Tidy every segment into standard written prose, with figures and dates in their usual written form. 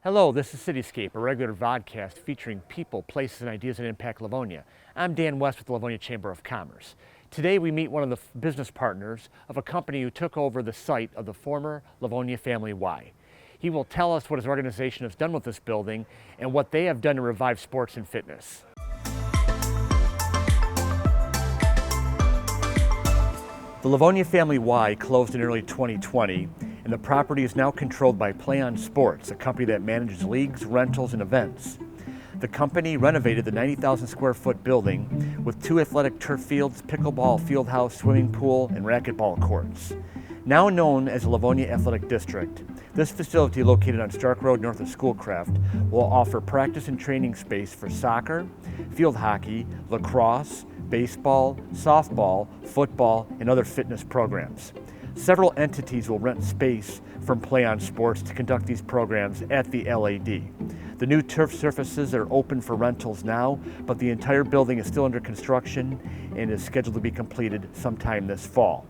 Hello, this is CityScape, a regular vodcast featuring people, places, and ideas that impact Livonia. I'm Dan West with the Livonia Chamber of Commerce. Today we meet one of the business partners of a company who took over the site of the former Livonia Family Y. He will tell us what his organization has done with this building and what they have done to revive sports and fitness. The Livonia Family Y closed in early 2020, and the property is now controlled by Play On Sports, a company that manages leagues, rentals, and events. The company renovated the 90,000 square foot building with 2 athletic turf fields, pickleball field house, swimming pool, and racquetball courts. Now known as the Livonia Athletic District, this facility located on Stark Road north of Schoolcraft will offer practice and training space for soccer, field hockey, lacrosse, baseball, softball, football, and other fitness programs. Several entities will rent space from Play On Sports to conduct these programs at the LAD. The new turf surfaces are open for rentals now, but the entire building is still under construction and is scheduled to be completed sometime this fall.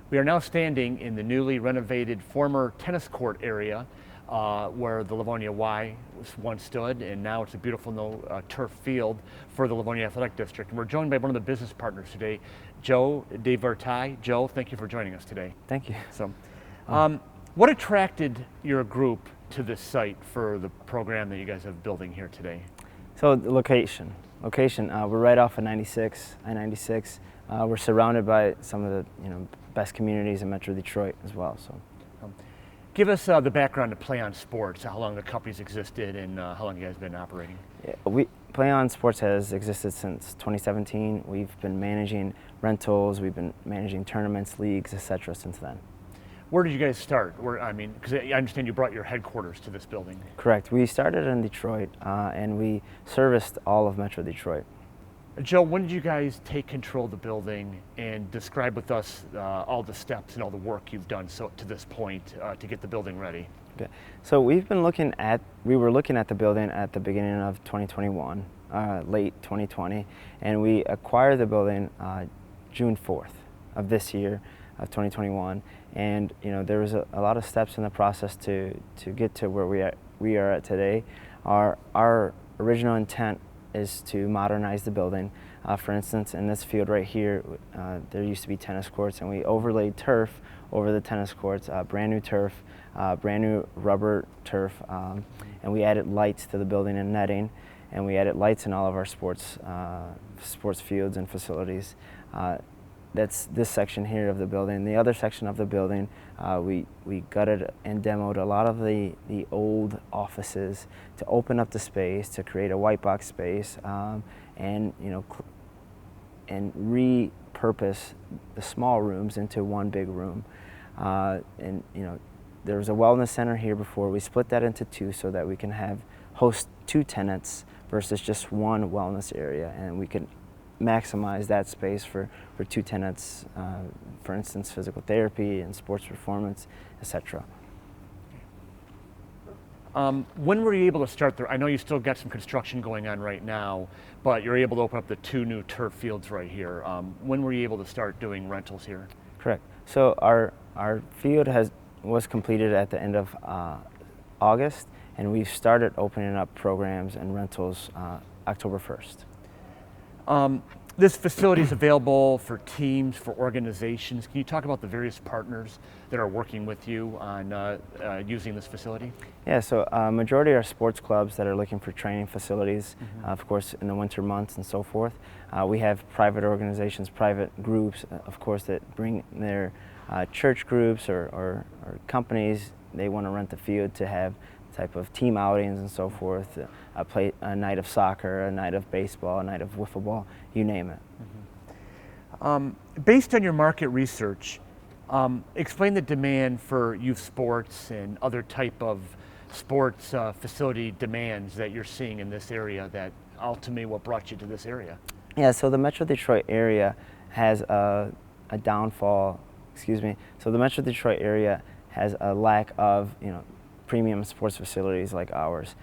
We are now standing in the newly renovated former tennis court area where the Livonia Y once stood, and now it's a beautiful turf field for the Livonia Athletic District. And we're joined by one of the business partners today, Joe de Verteuil. Joe, thank you for joining us today. Thank you. So, what attracted your group to this site for the program that you guys have building here today? So the location. We're right off of I-96. We're surrounded by some of the best communities in Metro Detroit as well. So, give us the background to Play On Sports, how long the company's existed, and how long you guys have been operating. yeah, Play On Sports has existed since 2017. We've been managing rentals. We've been managing tournaments, leagues, etc. since then. Where did you guys start? Because I understand you brought your headquarters to this building. Correct. We started in Detroit, and we serviced all of Metro Detroit. Joe, when did you guys take control of the building, and describe with us all the steps and all the work you've done to this point to get the building ready? Okay. So we were looking at the building at the beginning of 2021, late 2020, and we acquired the building June 4th of this year, of 2021. And there was a lot of steps in the process to get to where we are at today. Our original intent is to modernize the building. For instance, in this field right here, there used to be tennis courts, and we overlaid turf over the tennis courts, brand new turf, brand new rubber turf, and we added lights to the building and netting, and we added lights in all of our sports fields and facilities. That's this section here of the building. The other section of the building, we gutted and demoed a lot of the old offices to open up the space, to create a white box space, and repurpose the small rooms into one big room. There was a wellness center here before. We split that into 2 so that we can host 2 tenants versus just one wellness area, and we can maximize that space for 2 tenants, for instance, physical therapy and sports performance, etc. When were you able to start I know you still got some construction going on right now, but you're able to open up the 2 new turf fields right here. When were you able to start doing rentals here? Correct. So our field was completed at the end of August, and we've started opening up programs and rentals October 1st. This facility is available for teams, for organizations. Can you talk about the various partners that are working with you on using this facility? Yeah, so majority are sports clubs that are looking for training facilities, of course, in the winter months and so forth. We have private organizations, private groups, of course, that bring their church groups or companies. They want to rent the field to have type of team outings and so forth, a night of soccer, a night of baseball, a night of wiffle ball, you name it. Based on your market research, explain the demand for youth sports and other type of sports facility demands that you're seeing in this area, that ultimately what brought you to this area. Yeah, so the Metro Detroit area has a downfall, so the Metro Detroit area has a lack of, premium sports facilities like ours.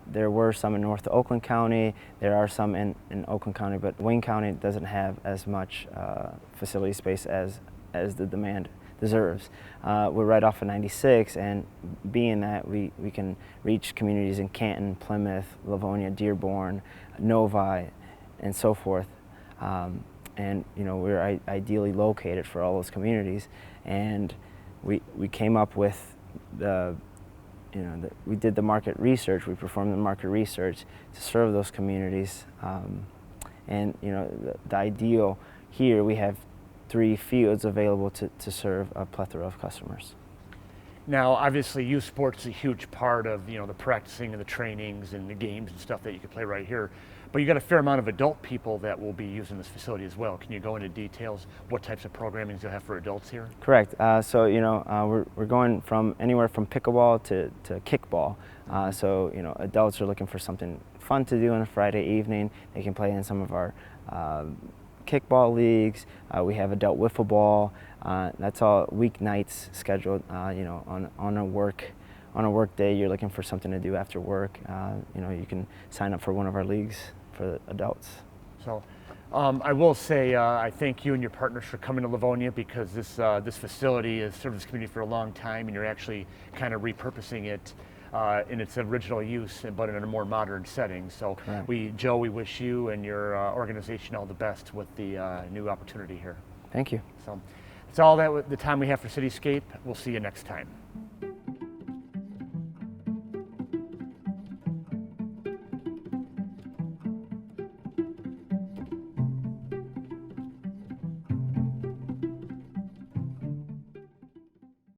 There were some in North Oakland County, there are some in Oakland County, but Wayne County doesn't have as much facility space as the demand deserves. We're right off of 96, and being that we can reach communities in Canton, Plymouth, Livonia, Dearborn, Novi, and so forth. And we're ideally located for all those communities, and we came up with we did the market research. We performed the market research to serve those communities, and the ideal here, we have 3 fields available to serve a plethora of customers. Now, obviously, youth sports is a huge part of the practicing and the trainings and the games and stuff that you can play right here. But you got a fair amount of adult people that will be using this facility as well. Can you go into details what types of programming you'll have for adults here? Correct. So we're going from anywhere from pickleball to kickball. So adults are looking for something fun to do on a Friday evening. They can play in some of our kickball leagues. We have adult wiffle ball. That's all weeknights scheduled. On a work day, you're looking for something to do after work. You can sign up for one of our leagues for adults. So, I will say I thank you and your partners for coming to Livonia, because this facility has served this community for a long time, and you're actually kind of repurposing it in its original use, but in a more modern setting. So, Joe, we wish you and your organization all the best with the new opportunity here. Thank you. So, that's all the time we have for CityScape. We'll see you next time.